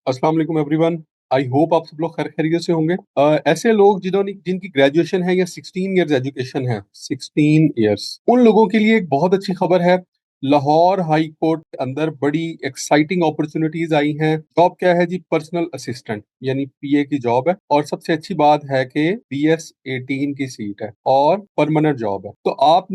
अस्सलाम वालेकुम everyone. I hope आप सब लोग खैर खैरियत से होंगे। ऐसे लोग जिनकी ग्रेजुएशन है या 16 इयर्स एजुकेशन है, 16 इयर्स, उन लोगों के लिए एक बहुत अच्छी खबर है। लाहौर हाई कोर्ट के अंदर बड़ी एक्साइटिंग अपॉर्चुनिटीज आई हैं। जॉब क्या है जी? पर्सनल असिस्टेंट यानी पीए की जॉब है, और सबसे अच्छी बात है कि BS 18 की सीट है और परमानेंट जॉब है। तो आप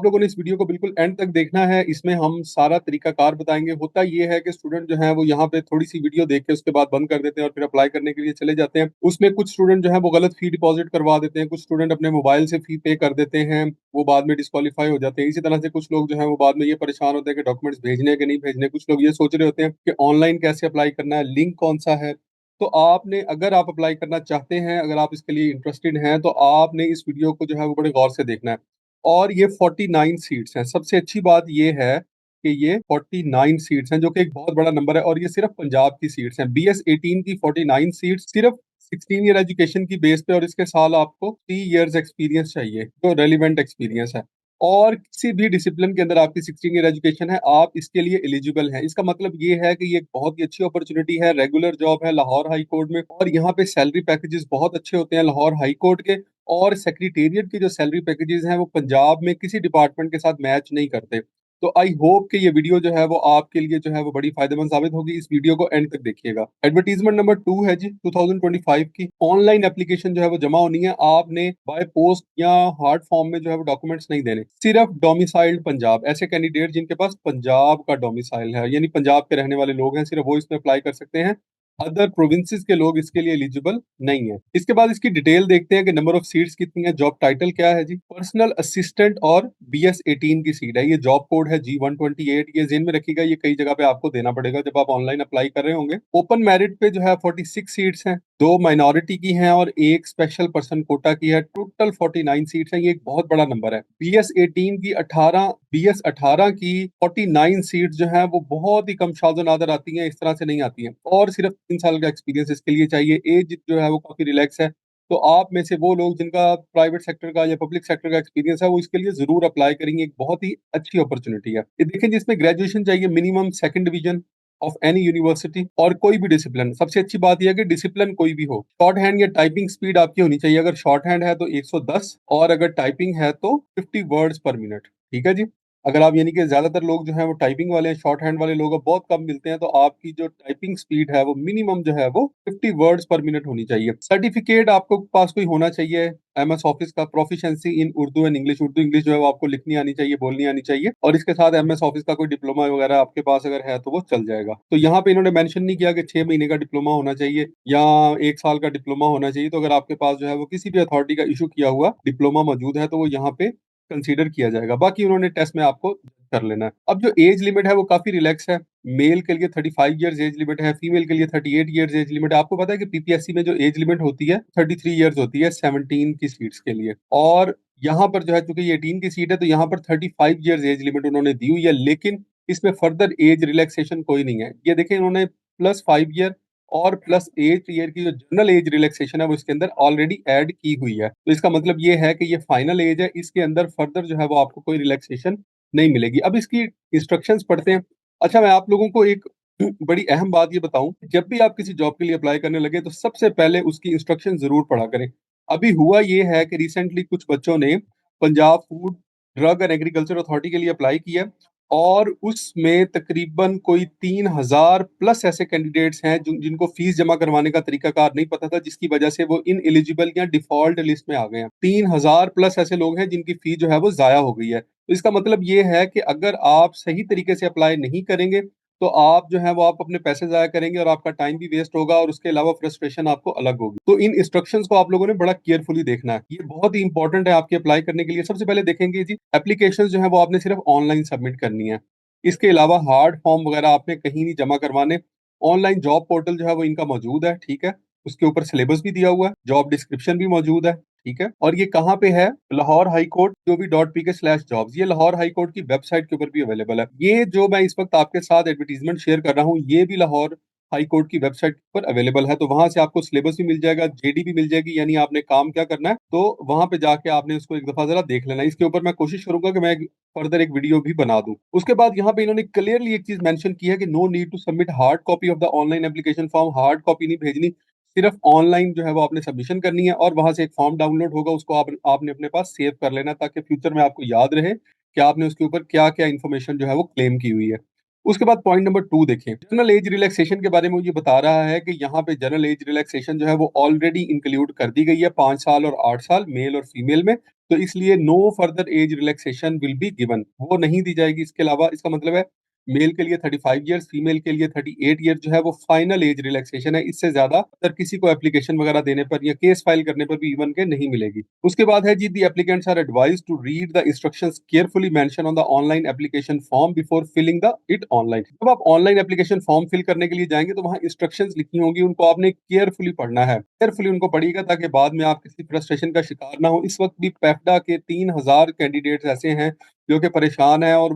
लोगों ने इस वीडियो को बिल्कुल एंड तक देखना है। इसमें हम सारा तरीकाकार बताएंगे। होता ये है कि स्टूडेंट जो है वो यहाँ पे थोड़ी सी वीडियो देख के उसके बाद बंद कर देते हैं और फिर अप्लाई करने के लिए चले जाते हैं। उसमें कुछ स्टूडेंट जो है वो गलत फी डिपॉजिट करवा देते हैं, कुछ स्टूडेंट अपने मोबाइल से फी पे कर देते हैं, वो बाद में डिस्क्वालीफाई हो जाते हैं। इसी तरह से कुछ लोग जो है वो बाद में ये परेशान होते हैं कि डॉक्यूमेंट्स भेजने हैं कि नहीं भेजने। कुछ लोग ये सोच रहे होते हैं कि ऑनलाइन कैसे अप्लाई करना है, लिंक कौन सा है। तो आपने, अगर आप अप्लाई करना चाहते हैं, अगर आप इसके लिए इंटरेस्टेड हैं, तो आपने इस वीडियो को जो है वो बड़े गौर से देखना है। और ये 49 सीट्स हैं। सबसे अच्छी बात ये है कि ये 49 सीट्स हैं, जो कि एक बहुत बड़ा नंबर है, और ये सिर्फ पंजाब की सीट्स हैं। BS 18 की 49 सीट्स सिर्फ 16 ईयर एजुकेशन की बेस पे, और इसके साल आपको 3 इयर्स एक्सपीरियंस चाहिए, जो रेलिवेंट एक्सपीरियंस है। और किसी भी डिसिप्लिन के अंदर आपकी 16 ईयर एजुकेशन है, आप इसके लिए एलिजिबल हैं। इसका मतलब ये है कि ये एक बहुत ही अच्छी अपॉर्चुनिटी है। रेगुलर जॉब है लाहौर हाई कोर्ट में, और यहाँ पे सैलरी पैकेजेस बहुत अच्छे होते हैं लाहौर हाई कोर्ट के। और सेक्रेटेरिएट के जो सैलरी पैकेजेस हैं वो पंजाब में किसी डिपार्टमेंट के साथ मैच नहीं करते। तो आई होप कि ये वीडियो जो है वो आपके लिए जो है वो बड़ी फायदेमंद साबित होगी। इस वीडियो को एंड तक देखिएगा। एडवर्टीजमेंट नंबर 2 है जी 2025 की। ऑनलाइन एप्लीकेशन जो है वो जमा होनी है। आपने बाय पोस्ट या हार्ड फॉर्म में जो है वो डॉक्यूमेंट्स नहीं देने। सिर्फ डोमिसाइल्ड पंजाब, ऐसे कैंडिडेट जिनके पास पंजाब का डोमिसाइल है, यानी पंजाब के रहने वाले लोग हैं, सिर्फ वो इसमें अप्लाई कर सकते हैं। अदर प्रोविंसेस के लोग इसके लिए एलिजिबल नहीं है। इसके बाद इसकी डिटेल देखते हैं कि नंबर ऑफ सीट्स कितनी है। जॉब टाइटल क्या है जी? पर्सनल असिस्टेंट, और BS 18 की सीट है। ये जॉब कोड है G128। ये जेन में रखिएगा, ये कई जगह पे आपको देना पड़ेगा जब आप ऑनलाइन अप्लाई कर रहे होंगे। ओपन मेरिट पे जो है 46 सीट्स हैं, 2 माइनॉरिटी की हैं और एक स्पेशल पर्सन कोटा की है। टोटल 49 सीट्स हैं। ये एक बहुत बड़ा नंबर है। BS 18 की 49 सीट जो है वो बहुत ही कम शाज़ो नादर आती हैं, इस तरह से नहीं आती हैं। और सिर्फ 3 साल का एक्सपीरियंस इसके लिए चाहिए। एज जो है वो काफी रिलैक्स है। तो आप में से वो लोग जिनका प्राइवेट सेक्टर का या पब्लिक सेक्टर का एक्सपीरियंस है, वो इसके लिए जरूर अप्लाई करेंगे। एक बहुत ही अच्छी अपॉर्चुनिटी है। ये देखें, जिसमें ग्रेजुएशन चाहिए minimum second division of any university, और कोई भी डिसिप्लिन। सबसे अच्छी बात यह है कि डिसिप्लिन कोई भी हो। शॉर्ट हैंड या टाइपिंग स्पीड आपकी होनी चाहिए। अगर शॉर्ट हैंड है तो 110, और अगर टाइपिंग है तो 50 वर्ड्स पर मिनट। ठीक है जी। अगर आप, यानी कि ज्यादातर लोग जो है वो टाइपिंग वाले हैं, शॉर्ट हैंड वाले लोग अब बहुत कम मिलते हैं, तो आपकी जो टाइपिंग स्पीड है वो मिनिमम जो है वो 50 वर्ड्स पर मिनट होनी चाहिए। सर्टिफिकेट आपको पास कोई होना चाहिए MS ऑफिस का, proficiency in Urdu and English. Urdu English जो है वो आपको लिखनी आनी चाहिए, बोलनी आनी चाहिए, और इसके साथ MS ऑफिस का कोई डिप्लोमा वगैरह आपके पास अगर है तो वो चल जाएगा। तो यहाँ पे इन्होंने मेंशन नहीं किया कि 6 महीने का डिप्लोमा होना चाहिए या 1 साल का डिप्लोमा होना चाहिए। तो अगर आपके पास जो है वो किसी भी अथॉरिटी का इशू किया हुआ डिप्लोमा मौजूद है, तो वो यहाँ पे कंसीडर किया जाएगा। बाकी उन्होंने टेस्ट में आपको कर लेना है। अब जो एज लिमिट है वो काफी रिलैक्स है। मेल के लिए 35 इयर्स एज लिमिट है, फीमेल के लिए 38 इयर्स एज लिमिट है। आपको पता है कि PPSC में जो एज लिमिट होती है 33 इयर्स होती है 17 की सीट्स के लिए। और यहाँ पर जो है, चूंकि ये 18 की सीट है, तो यहाँ पर 35 इयर्स एज लिमिट उन्होंने दी हुई है, लेकिन इसमें फर्दर एज रिलैक्सेशन कोई नहीं है। ये देखें, इन्होंने +5 ईयर और +8 ईयर की जो जनरल एज रिलैक्सेशन है वो इसके अंदर ऑलरेडी ऐड की हुई है। तो इसका मतलब ये है कि ये फाइनल एज है, इसके अंदर फर्दर जो है वो आपको कोई रिलैक्सेशन नहीं मिलेगी। अब इसकी इंस्ट्रक्शंस पढ़ते हैं। अच्छा, मैं आप लोगों को एक बड़ी अहम बात ये बताऊं, जब भी आप किसी जॉब के लिए अप्लाई करने लगे तो सबसे पहले उसकी इंस्ट्रक्शन जरूर पढ़ा करें। अभी हुआ ये है कि रिसेंटली कुछ बच्चों ने Punjab food, drug and agriculture authority के लिए अप्लाई किया, और उसमें तकरीबन कोई 3,000 प्लस ऐसे कैंडिडेट्स हैं जिनको फीस जमा करवाने का तरीकाकार नहीं पता था, जिसकी वजह से वो इन एलिजिबल या डिफॉल्ट लिस्ट में आ गए हैं। 3,000 प्लस ऐसे लोग हैं जिनकी फीस जो है वो जाया हो गई है। तो इसका मतलब ये है कि अगर आप सही तरीके से अप्लाई नहीं करेंगे, तो आप जो है वो आप अपने पैसे जाया करेंगे और आपका टाइम भी वेस्ट होगा, और उसके अलावा फ्रस्ट्रेशन आपको अलग होगी। तो इन इंस्ट्रक्शंस को आप लोगों ने बड़ा केयरफुली देखना है। ये बहुत ही इंपॉर्टेंट है आपके अप्लाई करने के लिए। सबसे पहले देखेंगे जी, एप्लीकेशन जो है वो आपने सिर्फ ऑनलाइन सबमिट करनी है। इसके अलावा हार्ड फॉर्म वगैरह आपने कहीं नहीं जमा करवाने। ऑनलाइन जॉब पोर्टल जो है वो इनका मौजूद है, ठीक है। उसके ऊपर सिलेबस भी दिया हुआ है, जॉब डिस्क्रिप्शन भी मौजूद है, ठीक है। और ये कहाँ पे है? Lahore high court gov.pk/jobs। ये लाहौर हाई कोर्ट की वेबसाइट के ऊपर भी अवेलेबल है। ये जो मैं इस वक्त आपके साथ एडवर्टीजमेंट शेयर कर रहा हूँ, ये भी लाहौर हाई कोर्ट की वेबसाइट पर अवेलेबल है, तो वहाँ से आपको सिलेबस भी मिल जाएगा, जेडी भी मिल जाएगी, यानी आपने काम क्या करना है, तो वहाँ पे जाके आपने उसको एक दफ़ा ज़रा देख लेना है। इसके ऊपर मैं कोशिश करूँगा कि मैं एक फर्दर एक वीडियो भी बना दूँ। उसके बाद यहाँ पे इन्होंने क्लियरली एक चीज़ मेंशन की है कि no need to submit hard copy of the online application form, hard copy नहीं भेजनी, सिर्फ ऑनलाइन जो है वो आपने सबमिशन करनी है और वहाँ से एक फॉर्म डाउनलोड होगा, उसको आपने अपने पास सेव कर लेना ताकि फ्यूचर में आपको याद रहे कि आपने उसके ऊपर क्या-क्या इन्फॉर्मेशन जो है वो क्लेम की हुई है। उसके बाद पॉइंट नंबर 2 देखें, जनरल एज रिलैक्सेशन के बारे में ये बता रहा है कि यहाँ पे जनरल एज रिलैक्सेशन जो है वो ऑलरेडी इंक्लूड कर दी गई है 5 साल और 8 साल मेल और फीमेल में, तो इसलिए no further age relaxation will be given, वो नहीं दी जाएगी। इसके अलावा इसका मतलब है मेल के लिए 35 इयर्स, फीमेल के लिए 38 ईयर जो है वो फाइनल एज रिलैक्सेशन है। इससे ज़्यादा अगर किसी को एप्लीकेशन वगैरह देने पर या केस फाइल करने पर भी इवन के नहीं मिलेगी। उसके बाद है जी, the applicants are advised to read the instructions carefully mention on the online application form before filling the it online. जब आप ऑनलाइन एप्लीकेशन फॉर्म फिल करने के लिए जाएंगे तो वहाँ इंस्ट्रक्शंस लिखी होंगी, उनको आपने केयरफुली पढ़ना है, केयरफुली उनको पढ़िएगा ताकि बाद में आप किसी फ्रस्ट्रेशन का शिकार ना हो। इस वक्त भी पेफ्डा के 3000 कैंडिडेट्स ऐसे हैं जो कि परेशान हैं और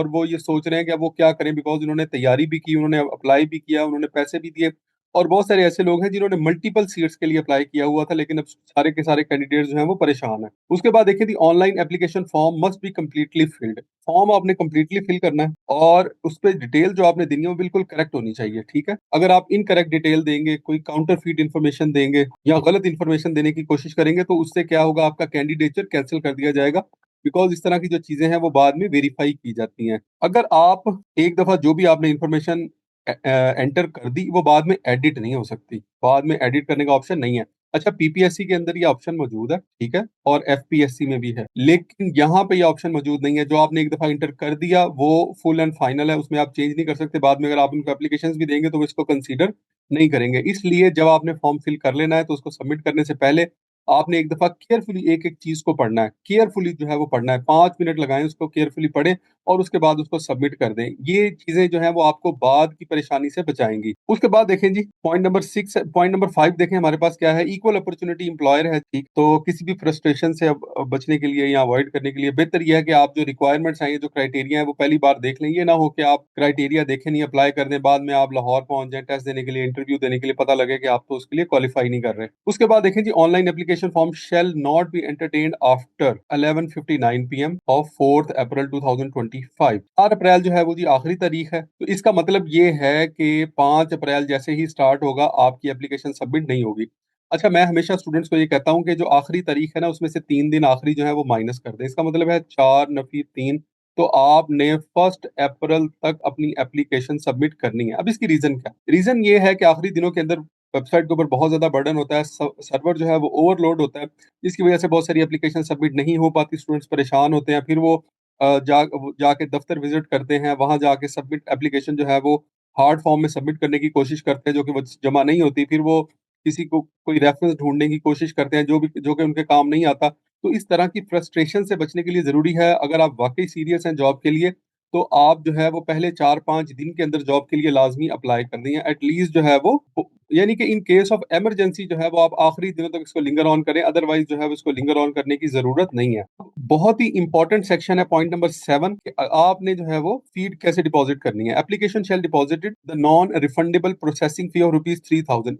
वो ये सोच रहे हैं कि अब वो क्या करें, बिकॉज़ उन्होंने तैयारी भी की, उन्होंने अप्लाई भी किया, उन्होंने पैसे भी दिए और बहुत सारे ऐसे लोग हैं जिन्होंने मल्टीपल सीट्स के लिए अप्लाई किया हुआ था, लेकिन अब सारे के सारे कैंडिडेट्स जो हैं वो परेशान हैं। उसके बाद देखिए, the online application form must be completely filled. Form आपने कंप्लीटली फिल करना है और उसपे डिटेल जो आपने देनी है वो बिल्कुल करेक्ट होनी चाहिए, ठीक है? अगर आप इनकरेक्ट डिटेल देंगे, कोई काउंटरफीट इन्फॉर्मेशन देंगे या गलत इन्फॉर्मेशन देने की कोशिश करेंगे तो उससे क्या होगा, आपका कैंडिडेचर कैंसल कर दिया जाएगा, बिकॉज़ इस तरह की जो चीज़ें हैं वो बाद में वेरीफ़ाई की जाती हैं। अगर आप एक दफ़ा जो भी आपने इन्फॉर्मेशन एंटर कर दी, वो बाद में एडिट नहीं हो सकती। बाद में एडिट करने का ऑप्शन नहीं है। अच्छा, पीपीएससी के अंदर ये ऑप्शन मौजूद है, ठीक है? और एफपीएससी में भी है। लेकिन यहाँ पे ये ऑप्शन मौजूद नहीं है। जो आपने एक दफ़ा एंटर कर दिया, वो फुल एंड फाइनल है, उसमें आप चेंज नहीं कर सकते। बाद में अगर आप उनको एप्लीकेशंस भी देंगे, तो वो इसको कंसीडर नहीं करेंगे। इसलिए जब आपने फॉर्म फिल कर लेना है, तो उसको सबमिट करने से पहले आपने एक दफ़ा केयरफुली एक-एक चीज़ को पढ़ना है। केयरफुली जो है वो पढ़ना है। 5 मिनट लगाएँ, उसको केयरफुली पढ़ें और उसके बाद उसको सबमिट कर दें। ये चीज़ें जो हैं वो आपको बाद की परेशानी से बचाएँगी। उसके बाद देखें जी, पॉइंट नंबर 5 देखें हमारे पास क्या है, इक्वल अपॉर्च्युनिटी एम्प्लॉयर है, ठीक? तो किसी भी फ्रस्ट्रेशन से बचने के लिए या अवॉइड करने के लिए बेहतर ये है कि आप जो रिक्वायरमेंट्स हैं, ये जो क्राइटेरिया है वो पहली बार देख लें। ये ना हो कि आप क्राइटेरिया देखें नहीं, अप्लाई कर दें, बाद में आप लाहौर पहुँच जाएँ टेस्ट देने के लिए, इंटरव्यू देने के लिए, पता लगे कि आप तो उसके लिए क्वालीफाई नहीं कर रहे। उसके बाद देखें जी, online application form shall not be entertained after 11:59 PM of 4th April 2025। 4 April जो है वो जी आखिरी तारीख है। तो इसका मतलब ये है कि 5 अप्रैल जैसे ही स्टार्ट होगा, आपकी एप्लीकेशन सबमिट नहीं होगी। अच्छा, मैं हमेशा स्टूडेंट्स को ये कहता हूँ कि जो आखिरी तारीख है ना, उसमें से 3 दिन आखिरी जो है वो माइनस कर दें। इसका मतलब है 4 नफ़ी 3, तो आपने 1 अप्रैल तक अपनी एप्लीकेशन सबमिट करनी है। अब इसकी रीज़न क्या है? रीज़न ये है कि आखिरी दिनों के अंदर वेबसाइट के ऊपर बहुत ज़्यादा बर्डन होता है, सर्वर जो है वो ओवरलोड होता है, जिसकी वजह से बहुत सारी एप्लीकेशन सबमिट नहीं हो पाती, स्टूडेंट्स परेशान होते हैं। फिर वो जाके दफ्तर विज़िट करते हैं, वहाँ जाके सबमिट एप्लीकेशन जो है वो हार्ड फॉर्म में सबमिट करने की कोशिश करते हैं, जो कि वो जमा नहीं होती। फिर वो किसी को कोई रेफ़रेंस ढूँढने की कोशिश करते हैं, जो कि उनके काम नहीं आता। तो इस तरह की फ्रस्ट्रेशन से बचने के लिए ज़रूरी है, अगर आप वाक़ई सीरियस हैं जॉब के लिए, तो आप जो है वो पहले 4-5 दिन के अंदर जॉब के लिए लाज़मी अप्लाई कर दें, या एटलीस्ट जो है वो यानी कि इन केस ऑफ इमरजेंसी जो है वो आप आखिरी दिनों तक इसको लिंगर ऑन करें, अदरवाइज़ जो है वो इसको लिंगर ऑन करने की ज़रूरत नहीं है। बहुत ही इम्पोर्टेंट सेक्शन है पॉइंट नंबर 7, कि आपने जो है वो फ़ीड कैसे डिपॉज़िट करनी है। Application shall deposited the non refundable processing fee of rupees 3000।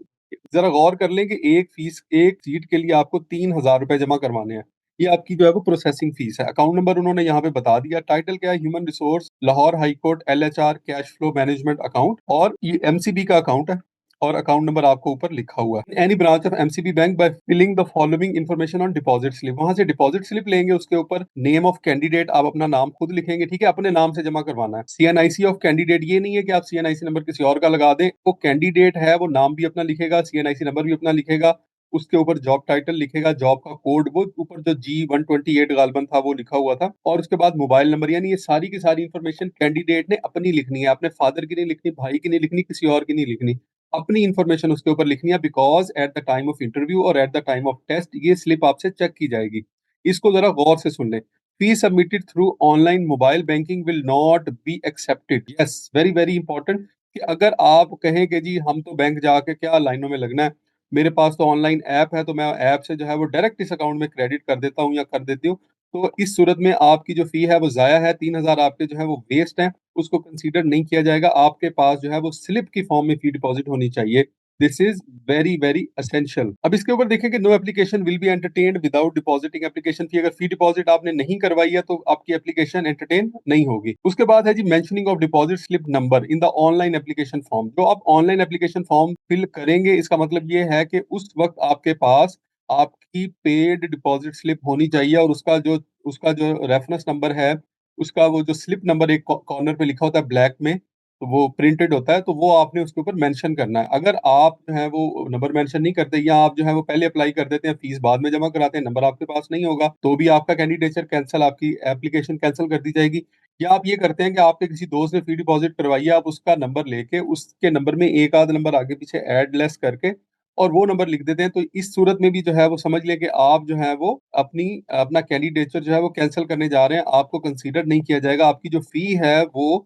ज़रा गौर कर लें कि एक सीट के लिए आपको ₹3000 जमा करवाने हैं। ये आपकी जो है वो प्रोसेसिंग फीस है। अकाउंट नंबर उन्होंने यहाँ पे बता दिया। टाइटल क्या है? Human resource Lahore high court LHR cash flow management account, और ये एमसीबी का अकाउंट है और अकाउंट नंबर आपको ऊपर लिखा हुआ है। Any branch of MCB bank by filling the following information on deposit slip. वहां से डिपॉजिट स्लिप लेंगे, उसके ऊपर नेम ऑफ कैंडिडेट, आप अपना नाम खुद लिखेंगे, ठीक है? अपने नाम से जमा करवाना है। सीएनआईसी ऑफ कैंडिडेट, ये नहीं है कि आप सीएनआईसी नंबर किसी और का लगा दें। वो कैंडिडेट है, वो नाम भी अपना लिखेगा, सीएनआईसी नंबर भी अपना लिखेगा, उसके ऊपर जॉब टाइटल लिखेगा, जॉब का कोड, वो ऊपर जो G128 गालबन था वो लिखा हुआ था, और उसके बाद मोबाइल नंबर। यानी ये सारी की सारी इन्फॉर्मेशन कैंडिडेट ने अपनी लिखनी है, अपने फादर की नहीं लिखनी, भाई की नहीं लिखनी, किसी और की नहीं लिखनी, अपनी इन्फॉर्मेशन उसके ऊपर लिखनी है, because at the time of interview और at the time of test ये स्लिप आपसे चेक की जाएगी। इसको जरा गौर से सुन लें। Fee submitted through online mobile banking will not be accepted. Yes, very very important, कि अगर आप कहें कि जी हम तो बैंक जाके क्या लाइनों में लगना है, मेरे पास तो ऑनलाइन ऐप है, तो मैं ऐप से जो है वो डायरेक्ट इस अकाउंट में क्रेडिट कर देता हूँ या कर देती हूँ, तो इस सूरत में आपकी जो फ़ी है वो ज़ाया है, 3000 आपके जो है वो वेस्ट हैं, उसको कंसीडर नहीं किया जाएगा। आपके पास जो है वो स्लिप की फ़ॉर्म में फ़ी डिपॉज़िट होनी चाहिए। This is very, very essential. अब इसके ऊपर देखें कि no application will be entertained without depositing application fee. अगर फ़ी डिपॉज़िट आपने नहीं करवाई है, तो आपकी एप्लीकेशन एंटरटेन नहीं होगी। उसके बाद है जी mentioning of deposit slip number in the online application form. जो आप ऑनलाइन एप्लीकेशन फ़ॉर्म फिल करेंगे, इसका मतलब ये है कि उस वक़्त आपके पास आपकी पेड डिपॉज़िट स्लिप होनी चाहिए और उसका जो रेफरेंस नंबर है, उसका वो जो स्लिप नंबर एक कॉर्नर पे लिखा होता है ब्लैक में, तो वो प्रिंटेड होता है, तो वो आपने उसके ऊपर मेंशन करना है। अगर आप जो है वो नंबर मेंशन नहीं करते या आप जो है वो पहले अप्लाई कर देते हैं, फीस बाद में जमा कराते हैं, नंबर आपके पास नहीं होगा, तो भी आपका कैंडिडेचर कैंसल, आपकी एप्लीकेशन कैंसल कर दी जाएगी। या आप ये करते हैं कि आपके किसी दोस्त ने फी डिपॉज़िट करवाई है, आप उसका नंबर लेके उसके नंबर में एक आध नंबर आगे पीछे ऐड लेस करके और वो नंबर लिख देते हैं, तो इस सूरत में भी जो है वो समझ लें कि आप जो है वो अपना कैंडिडेचर जो है वो कैंसल करने जा रहे हैं, आपको कंसीडर नहीं किया जाएगा। आपकी जो फ़ी है वो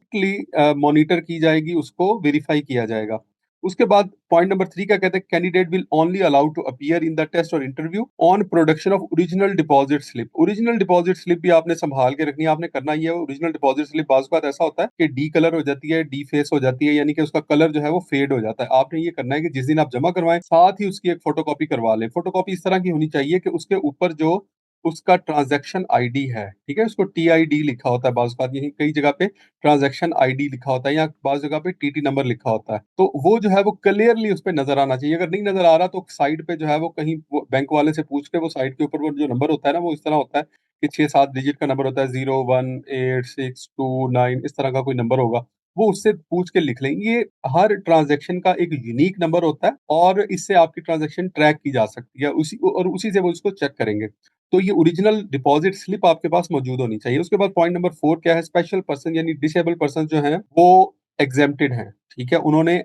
मॉनिटर की जाएगी, उसको वेरीफ़ाई किया जाएगा। उसके बाद पॉइंट नंबर 3 क्या कहते हैं, candidate will only allowed to appear in the test और interview on production of original deposit slip. Original deposit slip भी आपने सँभाल के रखनी है, आपने करना ये है, ओरिजिनल डिपॉज़िट स्लिप बाज़ औक़ात ऐसा होता है कि डी कलर हो जाती है, डीफ़ेस हो जाती है, यानी कि उसका कलर जो है वो फ़ेड हो जाता है। आपने ये करना है कि जिस दिन आप जमा करवाएँ, साथ ही उसकी एक फ़ोटोकॉपी करवा लें। फ़ोटोकॉपी इस तरह की होनी चाहिए कि उसके ऊपर जो उसका ट्रांज़ैक्शन आईडी है, ठीक है? उसको टीआईडी लिखा होता है बाज़ औक़ात, यहीं कई जगह पे ट्रांज़ैक्शन आईडी लिखा होता है या बाज़ जगह पे टीटी नंबर लिखा होता है। तो वो जो है वो क्लियरली उसपे नज़र आना चाहिए। अगर नहीं नज़र आ रहा तो साइड पे जो है वो कहीं वो बैंक वाले से पूछ के वो साइड के ऊपर वो जो नंबर होता है ना, वो इस तरह होता है कि 6-7 डिजिट का नंबर होता है, 018629 इस तरह का कोई नंबर होगा। वो उससे पूछ के लिख लें। ये हर ट्रांज़ैक्शन का एक यूनिक नंबर होता है और इससे आपकी ट्रांज़ैक्शन ट्रैक की जा सकती है। उसी से वो इसको चेक करेंगे। तो ये ओरिजिनल डिपॉज़िट स्लिप आपके पास मौजूद होनी चाहिए। उसके बाद पॉइंट नंबर 4 क्या है, स्पेशल पर्सन यानी डिसेबल्ड पर्सन जो हैं, वो exempted हैं, ठीक है? उन्होंने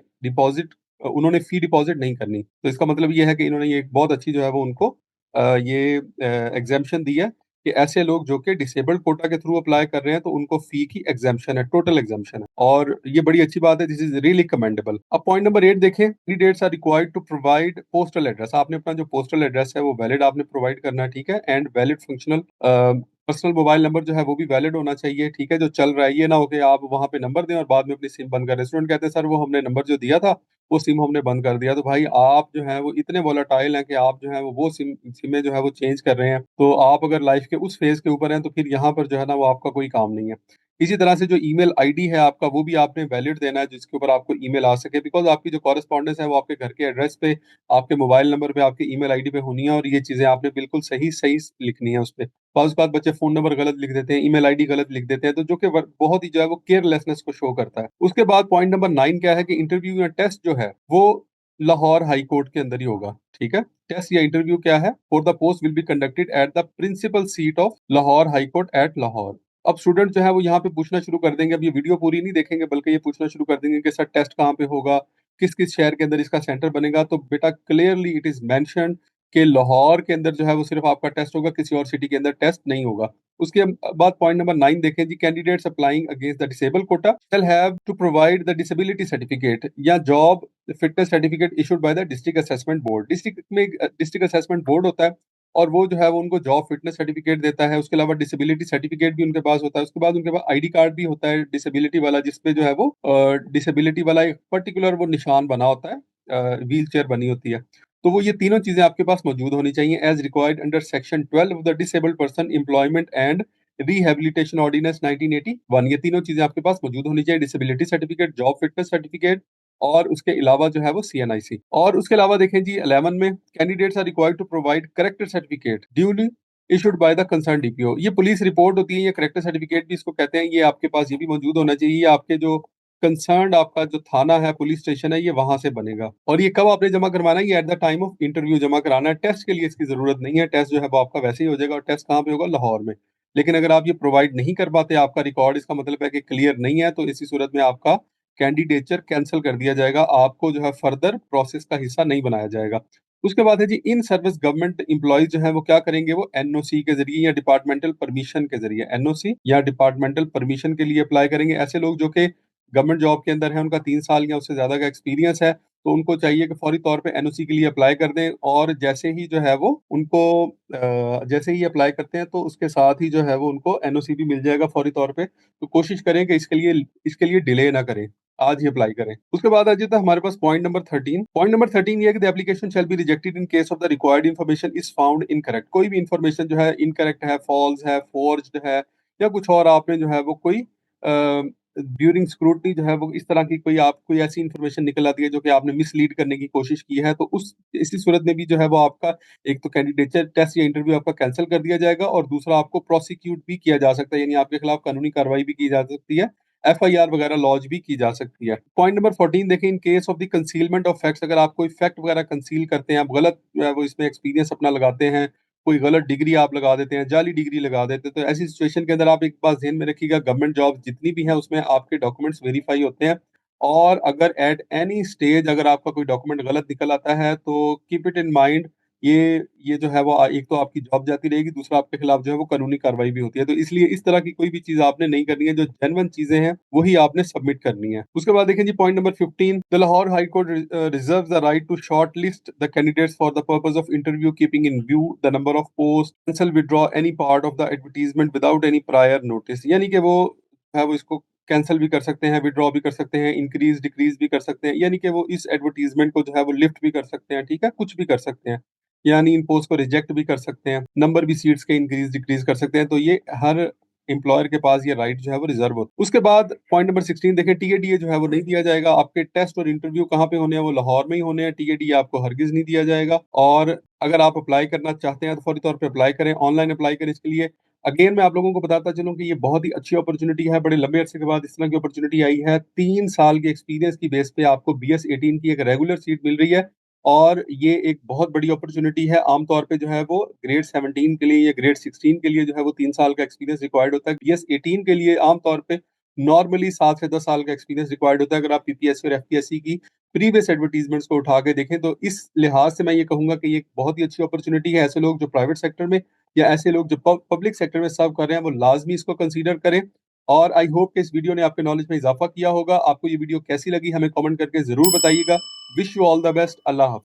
फ़ी डिपॉज़िट नहीं करनी। तो इसका मतलब ये है कि इन्होंने ये एक बहुत अच्छी जो है वो उनको एग्ज़ेम्पशन दी है कि ऐसे लोग जो कि डिसेबल्ड कोटा के थ्रू अप्लाई कर रहे हैं, तो उनको फ़ी की एग्ज़ेम्पशन है, टोटल एग्ज़ेम्पशन है और ये बड़ी अच्छी बात है, दिस इज़ रियली कमेंडेबल। अब पॉइंट नंबर 8 देखें, candidates are required to provide postal address. आपने अपना जो पोस्टल एड्रेस है, वो वैलिड आपने प्रोवाइड करना है, ठीक है? And valid functional personal mobile number जो है वो भी वैलिड होना चाहिए, ठीक है? जो चल रहा है, ये ना हो कि आप वहाँ पे नंबर दें और बाद में अपनी सिम बंद कर दें। स्टूडेंट कहते हैं सर वो हमने नंबर जो दिया था, वो सिम हमने बंद कर दिया। तो भाई आप जो हैं वो इतने वोलेटाइल हैं कि आप जो हैं वो सिमें जो है वो चेंज कर रहे हैं। तो आप अगर लाइफ़ के उस फ़ेज़ के ऊपर हैं तो फिर यहाँ पर जो है ना वो आपका कोई काम नहीं है। इसी तरह से जो ईमेल आईडी है आपका, वो भी आपने वैलिड देना है जिसके ऊपर आपको ईमेल आ सके, बिकॉज़ आपकी जो कॉरेस्पॉन्डेंस है वो आपके घर के एड्रेस पे, आपके मोबाइल नंबर पे, आपकी ईमेल आईडी पे होनी है और ये चीज़ें आपने बिल्कुल सही-सही लिखनी है उसपे। बाज़ औक़ात बच्चे फ़ोन नंबर गलत लिख देते हैं, ईमेल आईडी गलत लिख देते हैं, तो जो कि बहुत ही जो है वो केयरलेसनेस को शो करता है। उसके बाद पॉइंट नंबर 9 क्या है कि इंटरव्यू या टेस्ट जो है, वो लाहौर हाई कोर्ट के अंदर ही होगा, ठीक है? टेस्ट या इंटरव्यू क्या है? For the post will be conducted at the principal seat of Lahore high court at Lahore. अब स्टूडेंट जो है वो यहाँ पे पूछना शुरू कर देंगे, अब ये वीडियो पूरी नहीं देखेंगे बल्कि ये पूछना शुरू कर देंगे कि सर टेस्ट कहाँ पे होगा? किस-किस शहर के अंदर इसका सेंटर बनेगा? तो बेटा क्लियरली इट इज़ मेंशन्ड कि लाहौर के अंदर जो है वो सिर्फ़ आपका टेस्ट होगा, किसी और सिटी के अंदर टेस्ट नहीं होगा। उसके बाद पॉइंट नंबर 9 देखें जी, candidates applying against the disabled quota shall have to provide the disability certificate या job fitness certificate issued by the district assessment board. District assessment board होता है और वो जो है वो उनको जॉब फिटनेस सर्टिफिकेट देता है। उसके अलावा डिसेबिलिटी सर्टिफिकेट भी उनके पास होता है। उसके बाद उनके पास आईडी कार्ड भी होता है डिसेबिलिटी वाला, जिसपे जो है वो डिसेबिलिटी वाला एक पर्टिकुलर वो निशान बना होता है, व्हीलचेयर बनी होती है। तो वो ये तीनों चीज़ें आपके पास मौजूद होनी चाहिए as required under section 12 of the disabled person employment and rehabilitation ordinance 1981। ये तीनों चीज़ें आपके पास मौजूद होनी चाहिए, disability certificate, job fitness certificate और उसके अलावा जो है वो सीएनआईसी। और उसके अलावा देखें जी 11 में, candidates are required to provide character certificate duly issued by the concern DPO. ये पुलिस रिपोर्ट होती है, ये करेक्टर सर्टिफिकेट भी इसको कहते हैं, ये आपके पास ये भी मौजूद होना चाहिए। ये आपके जो कंसर्न्ड आपका जो थाना है, पुलिस स्टेशन है, ये वहाँ से बनेगा। और ये कब आपने जमा करवाना है? ये eight the time of interview जमा कराना है। टेस्ट के लिए इसकी ज़रूरत नहीं है, टेस्ट जो है वो आपका वैसे ही हो जाएगा और टेस्ट कहाँ पे होगा? लाहौर में। लेकिन अगर आप ये प्रोवाइड नहीं कर पाते, आपका रिकॉर्ड इसका मतलब है कि क्लियर नहीं है, तो इसी सूरत में आपका कैंडिडेचर कैंसल कर दिया जाएगा, आपको जो है फर्दर प्रोसेस का हिस्सा नहीं बनाया जाएगा। उसके बाद है जी इन सर्विस गवर्नमेंट एम्प्लॉइज़ जो हैं वो क्या करेंगे? वो एनओसी के ज़रिए या डिपार्टमेंटल परमिशन के ज़रिए, एनओसी या डिपार्टमेंटल परमिशन के लिए अप्लाई करेंगे। ऐसे लोग जो कि गवर्नमेंट जॉब के अंदर हैं, उनका 3 साल या उससे ज़्यादा का एक्सपीरियंस है, तो उनको चाहिए कि फौरी तौर पे एनओसी के लिए अप्लाई कर दें और जैसे ही जो है वो उनको जैसे ही अप्लाई करते हैं तो उसके साथ ही जो है वो उनको एनओसी भी मिल जाएगा फौरी तौर पे। तो कोशिश करें कि इसके लिए डिले ना करें, आज ही अप्लाई करें। उसके बाद आ जाता है हमारे पास पॉइंट नंबर 13। पॉइंट नंबर 13 ये है कि the application shall be rejected in case of the required information is found incorrect. कोई भी इन्फॉर्मेशन जो है इनकरेक्ट है, फॉल्स है, फोर्ज्ड है या कुछ और आपने जो है वो कोई ड्यूरिंग स्क्रूटनी जो है वो इस तरह की कोई ऐसी इन्फॉर्मेशन निकल आती है जो कि आपने मिसलीड करने की कोशिश की है, तो उस इसी सूरत में भी जो है वो आपका एक तो कैंडिडेचर टेस्ट या इंटरव्यू आपका कैंसल कर दिया जाएगा और दूसरा आपको प्रोसिक्यूट भी किया जा सकता है, यानी आपके खिलाफ कानूनी कार्रवाई भी की जा सकती है, एफआईआर वगैरह लॉन्च भी की जा सकती है। पॉइंट नंबर 14 देखें, in case of the concealment of facts, अगर आप कोई फैक्ट वगैरह कंसील करते हैं, आप गलत वो इसमें एक्सपीरियंस अपना लगाते हैं, कोई गलत डिग्री आप लगा देते हैं, जाली डिग्री लगा देते हैं, तो ऐसी सिचुएशन के अंदर आप एक बात ज़हन में रखिएगा, गवर्नमेंट जॉब जितनी भी हैं उसमें आपके डॉक्यूमेंट्स वेरीफाई होते हैं और अगर एट एनी स्टेज अगर आपका कोई डॉक्यूमेंट गलत निकल आता है तो कीप इट इन माइंड, ये जो है वो एक तो आपकी जॉब जाती रहेगी, दूसरा आपके खिलाफ जो है वो कानूनी कार्रवाई भी होती है। तो इसलिए इस तरह की कोई भी चीज़ आपने नहीं करनी है, जो जेन्युइन चीज़ें हैं वही आपने सबमिट करनी है। उसके बाद देखें जी point number 15, the Lahore high court reserves the right to short list the candidates for the purpose of interview keeping in view the number of post, cancel withdraw any part of the advertisement without any prior notice. यानी कि वो है वो इसको cancel भी कर सकते हैं, विथड्रॉ भी कर सकते हैं, इंक्रीज डिक्रीज भी कर सकते हैं, यानी कि वो इस एडवर्टाइजमेंट को जो है वो लिफ्ट भी कर सकते हैं, ठीक है, कुछ भी कर सकते हैं, यानी इन पोस्ट को रिजेक्ट भी कर सकते हैं, नंबर भी सीट्स के इंक्रीज डिक्रीज कर सकते हैं। तो ये हर एम्प्लॉयर के पास ये राइट जो है वो रिजर्व होता है। उसके बाद पॉइंट नंबर 16 देखें, टीएडीए जो है वो नहीं दिया जाएगा। आपके टेस्ट और इंटरव्यू कहाँ पे होने हैं, वो लाहौर में ही होने हैं। टीएडीए आपको हरगिज नहीं दिया जाएगा और अगर आप अप्लाई करना चाहते हैं तो फौरी तौर पे अप्लाई करें, ऑनलाइन अप्लाई करें। इसके लिए अगेन मैं आप लोगों को बताता चलूं कि ये बहुत ही अच्छी अपॉर्चुनिटी है, बड़े लंबे अरसे के बाद इस तरह की अपॉर्चुनिटी आई है। 3 साल के एक्सपीरियंस की बेस पे आपको BS18 की एक रेगुलर सीट मिल रही है और ये एक बहुत बड़ी अपॉर्चुनिटी है। आमतौर पे जो है वो ग्रेड 17 के लिए या ग्रेड 16 के लिए जो है वो 3 साल का एक्सपीरियंस रिक्वायर्ड होता है। BS18 के लिए आमतौर पे नॉर्मली 7 से 10 साल का एक्सपीरियंस रिक्वायर्ड होता है। अगर आप पीपीएससी और एफपीएससी की प्रीवियस एडवर्टाइजमेंट्स को उठा के देखें तो इस लिहाज से मैं ये कहूँगा कि ये एक बहुत ही अच्छी अपॉर्चुनिटी है। ऐसे लोग जो प्राइवेट सेक्टर में या ऐसे लोग जो पब्लिक सेक्टर में सर्व कर रहे हैं वो लाजमी इसको कंसीडर करें। और आई होप कि इस वीडियो ने आपके नॉलेज में इजाफा किया होगा। आपको ये वीडियो कैसी लगी हमें कमेंट करके ज़रूर बताइएगा। Wish you all the best. अल्लाह हाफ़िज़।